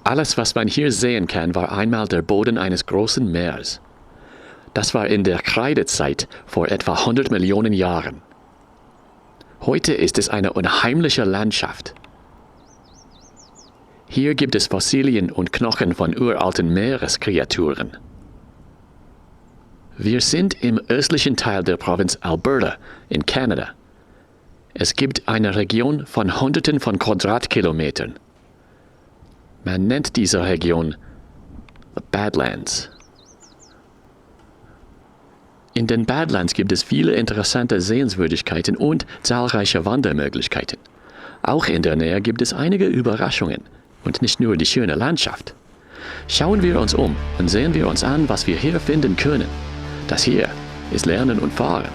Alles, was man hier sehen kann, war einmal der Boden eines großen Meeres. Das war in der Kreidezeit vor etwa 100 Millionen Jahren. Heute ist es eine unheimliche Landschaft. Hier gibt es Fossilien und Knochen von uralten Meereskreaturen. Wir sind im östlichen Teil der Provinz Alberta in Kanada. Es gibt eine Region von Hunderten von Quadratkilometern. Man nennt diese Region Badlands. In den Badlands gibt es viele interessante Sehenswürdigkeiten und zahlreiche Wandermöglichkeiten. Auch in der Nähe gibt es einige Überraschungen und nicht nur die schöne Landschaft. Schauen wir uns um und sehen wir uns an, was wir hier finden können. Das hier ist Lernen und Fahren.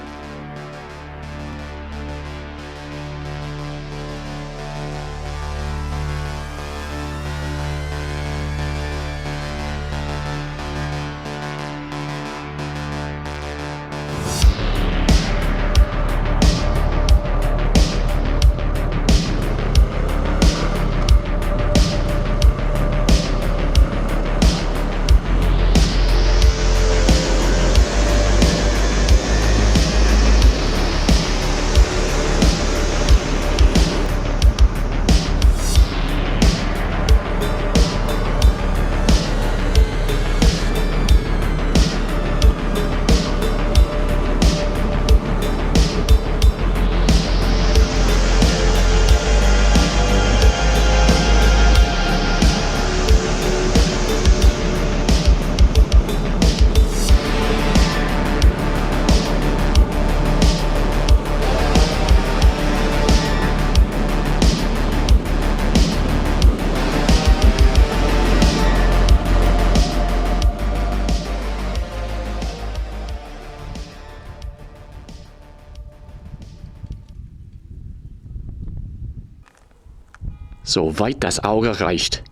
Soweit das Auge reicht.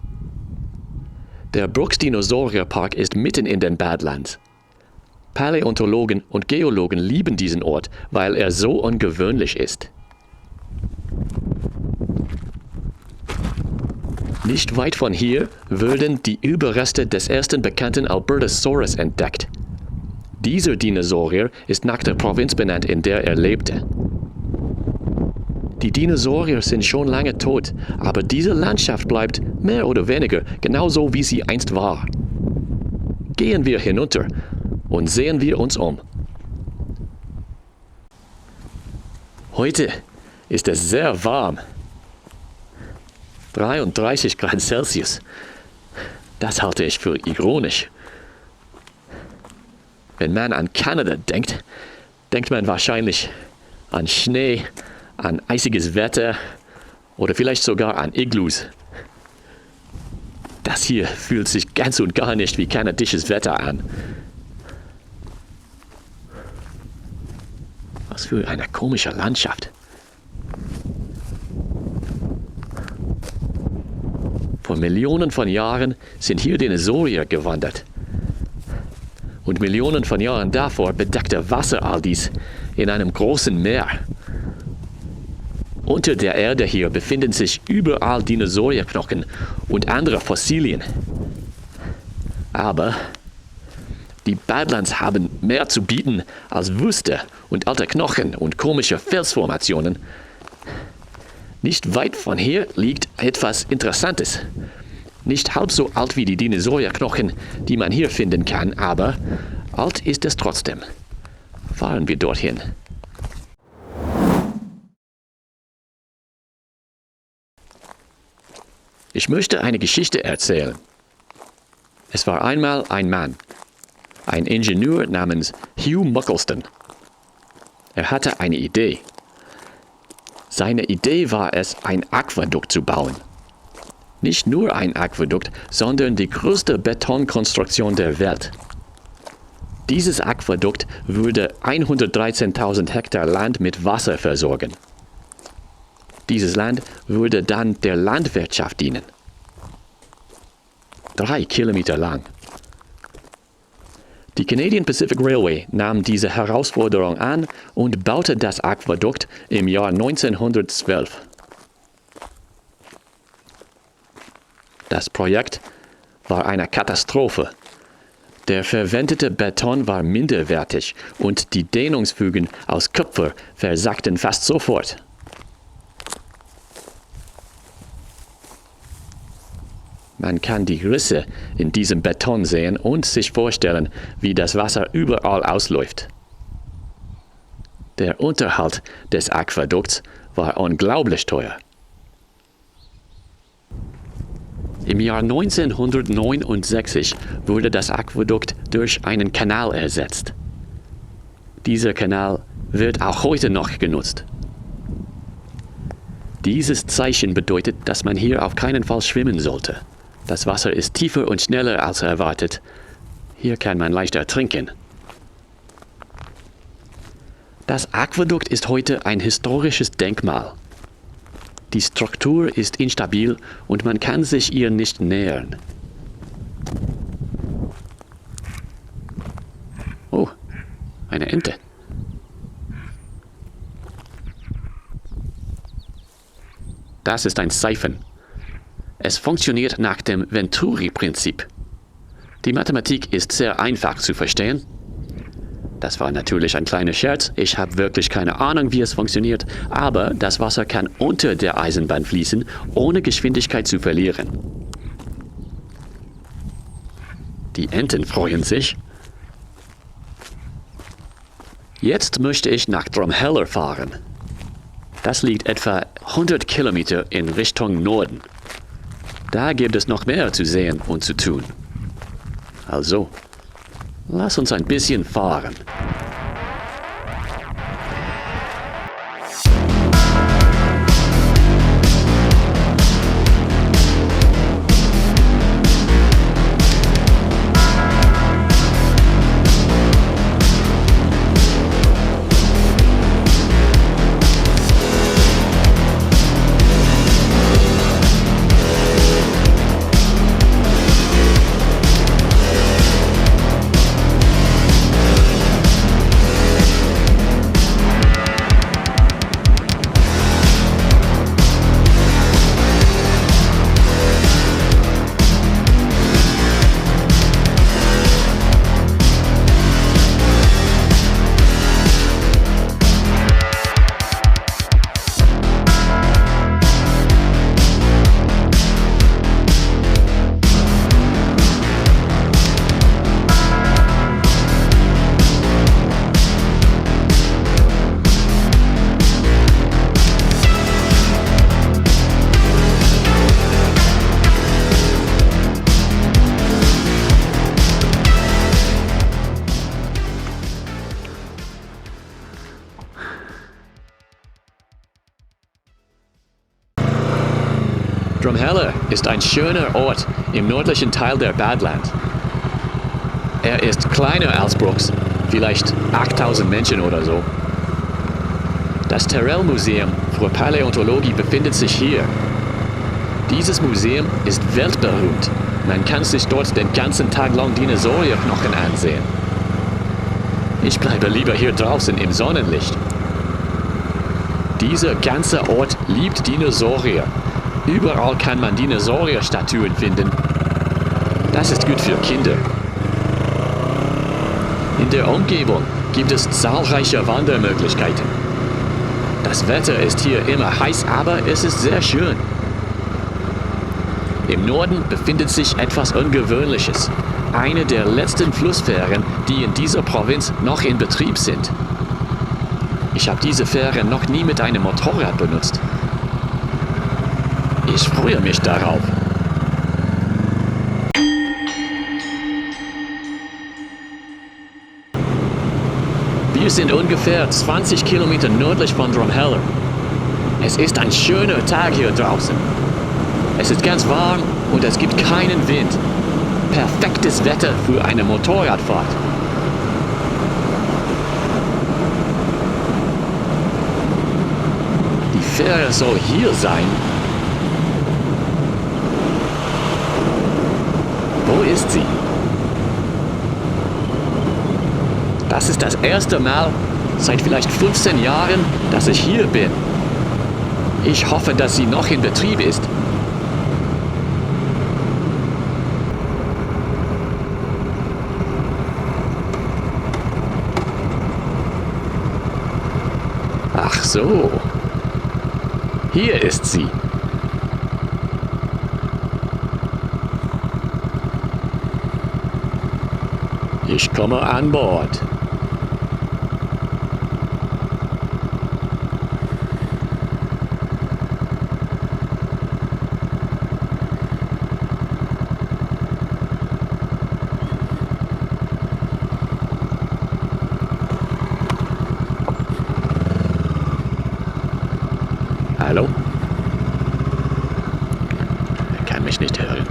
Der Brooks-dinosaurierpark ist mitten in den Badlands. Paläontologen und Geologen lieben diesen Ort, weil er so ungewöhnlich ist. Nicht weit von hier wurden die Überreste des ersten bekannten Albertosaurus entdeckt. Dieser Dinosaurier ist nach der Provinz benannt, in der er lebte. Die Dinosaurier sind schon lange tot, aber diese Landschaft bleibt mehr oder weniger genauso, wie sie einst war. Gehen wir hinunter und sehen wir uns um. Heute ist es sehr warm. 33 Grad Celsius. Das halte ich für ironisch. Wenn man an Kanada denkt, denkt man wahrscheinlich an Schnee, an eisiges Wetter oder vielleicht sogar an Iglus. Das hier fühlt sich ganz und gar nicht wie kanadisches Wetter an. Was für eine komische Landschaft. Vor Millionen von Jahren sind hier Dinosaurier gewandert. Und Millionen von Jahren davor bedeckte Wasser all dies in einem großen Meer. Unter der Erde hier befinden sich überall Dinosaurierknochen und andere Fossilien. Aber die Badlands haben mehr zu bieten als Wüste und alte Knochen und komische Felsformationen. Nicht weit von hier liegt etwas Interessantes. Nicht halb so alt wie die Dinosaurierknochen, die man hier finden kann, aber alt ist es trotzdem. Fahren wir dorthin. Ich möchte eine Geschichte erzählen. Es war einmal ein Mann, ein Ingenieur namens Hugh Muckleston. Er hatte eine Idee. Seine Idee war es, ein Aquädukt zu bauen. Nicht nur ein Aquädukt, sondern die größte Betonkonstruktion der Welt. Dieses Aquädukt würde 113.000 Hektar Land mit Wasser versorgen. Dieses Land würde dann der Landwirtschaft dienen. 3 Kilometer lang. Die Canadian Pacific Railway nahm diese Herausforderung an und baute das Aquädukt im Jahr 1912. Das Projekt war eine Katastrophe. Der verwendete Beton war minderwertig und die Dehnungsfugen aus Kupfer versagten fast sofort. Man kann die Risse in diesem Beton sehen und sich vorstellen, wie das Wasser überall ausläuft. Der Unterhalt des Aquädukts war unglaublich teuer. Im Jahr 1969 wurde das Aquädukt durch einen Kanal ersetzt. Dieser Kanal wird auch heute noch genutzt. Dieses Zeichen bedeutet, dass man hier auf keinen Fall schwimmen sollte. Das Wasser ist tiefer und schneller als erwartet. Hier kann man leicht ertrinken. Das Aquädukt ist heute ein historisches Denkmal. Die Struktur ist instabil und man kann sich ihr nicht nähern. Oh, eine Ente. Das ist ein Siphon. Es funktioniert nach dem Venturi-Prinzip. Die Mathematik ist sehr einfach zu verstehen. Das war natürlich ein kleiner Scherz. Ich habe wirklich keine Ahnung, wie es funktioniert. Aber das Wasser kann unter der Eisenbahn fließen, ohne Geschwindigkeit zu verlieren. Die Enten freuen sich. Jetzt möchte ich nach Drumheller fahren. Das liegt etwa 100 Kilometer in Richtung Norden. Da gibt es noch mehr zu sehen und zu tun. Also, lass uns ein bisschen fahren. Drumheller ist ein schöner Ort im nördlichen Teil der Badlands. Er ist kleiner als Brooks, vielleicht 8000 Menschen oder so. Das Terrell-Museum für Paläontologie befindet sich hier. Dieses Museum ist weltberühmt. Man kann sich dort den ganzen Tag lang Dinosaurierknochen ansehen. Ich bleibe lieber hier draußen im Sonnenlicht. Dieser ganze Ort liebt Dinosaurier. Überall kann man Dinosaurierstatuen finden. Das ist gut für Kinder. In der Umgebung gibt es zahlreiche Wandermöglichkeiten. Das Wetter ist hier immer heiß, aber es ist sehr schön. Im Norden befindet sich etwas Ungewöhnliches. Eine der letzten Flussfähren, die in dieser Provinz noch in Betrieb sind. Ich habe diese Fähre noch nie mit einem Motorrad benutzt. Ich freue mich darauf. Wir sind ungefähr 20 Kilometer nördlich von Drumheller. Es ist ein schöner Tag hier draußen. Es ist ganz warm und es gibt keinen Wind. Perfektes Wetter für eine Motorradfahrt. Die Fähre soll hier sein. Wo ist sie? Das ist das erste Mal seit vielleicht 15 Jahren, dass ich hier bin. Ich hoffe, dass sie noch in Betrieb ist. Ach so. Hier ist sie. Ich komme an Bord. Hallo? Er kann mich nicht hören.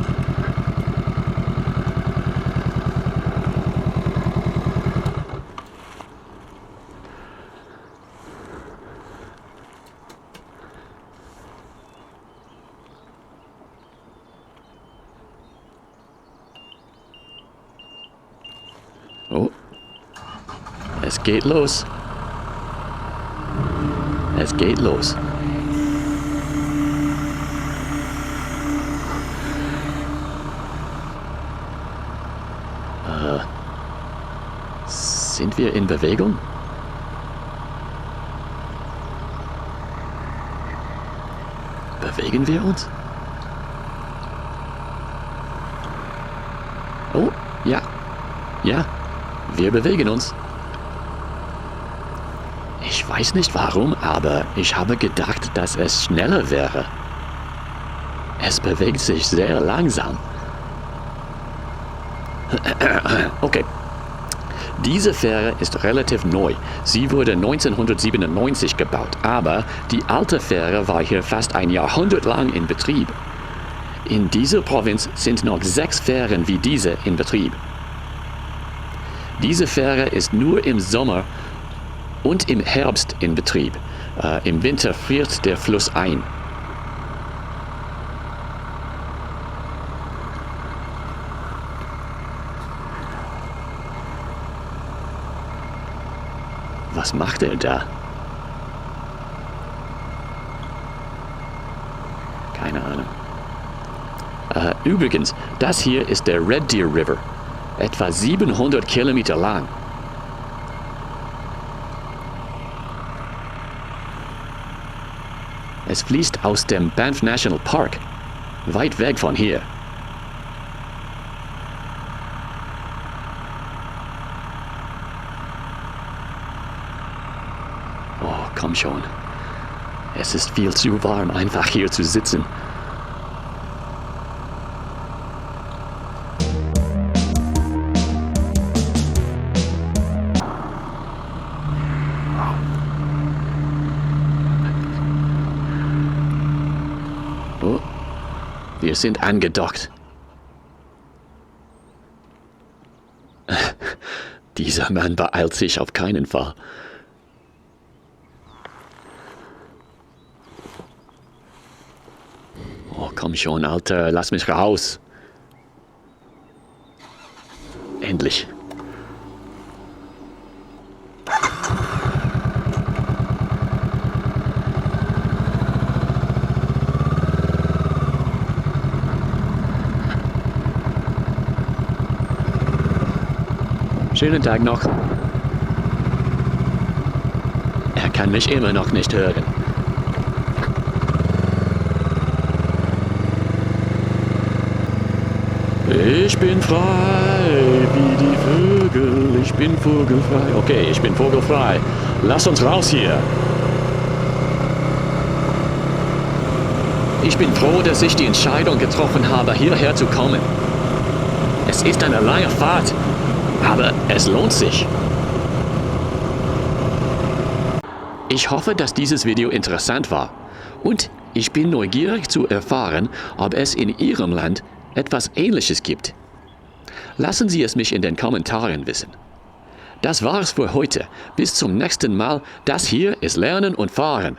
Oh, es geht los. Es geht los. Sind wir in Bewegung? Bewegen wir uns? Oh, ja. Ja, wir bewegen uns. Ich weiß nicht warum, aber ich habe gedacht, dass es schneller wäre. Es bewegt sich sehr langsam. Okay. Diese Fähre ist relativ neu. Sie wurde 1997 gebaut, aber die alte Fähre war hier fast ein Jahrhundert lang in Betrieb. In dieser Provinz sind noch 6 Fähren wie diese in Betrieb. Diese Fähre ist nur im Sommer und im Herbst in Betrieb. Im Winter friert der Fluss ein. Was macht er da? Keine Ahnung. Übrigens, das hier ist der Red Deer River. Etwa 700 Kilometer lang. Es fließt aus dem Banff National Park. Weit weg von hier. Komm schon. Es ist viel zu warm, einfach hier zu sitzen. Oh, wir sind angedockt. Dieser Mann beeilt sich auf keinen Fall. Komm schon, Alter, lass mich raus. Endlich. Schönen Tag noch. Er kann mich immer noch nicht hören. Ich bin frei wie die Vögel, ich bin vogelfrei. Okay, ich bin vogelfrei. Lass uns raus hier. Ich bin froh, dass ich die Entscheidung getroffen habe, hierher zu kommen. Es ist eine lange Fahrt, aber es lohnt sich. Ich hoffe, dass dieses Video interessant war. Und ich bin neugierig zu erfahren, ob es in Ihrem Land etwas Ähnliches gibt. Lassen Sie es mich in den Kommentaren wissen. Das war's für heute. Bis zum nächsten Mal. Das hier ist Lernen und Fahren.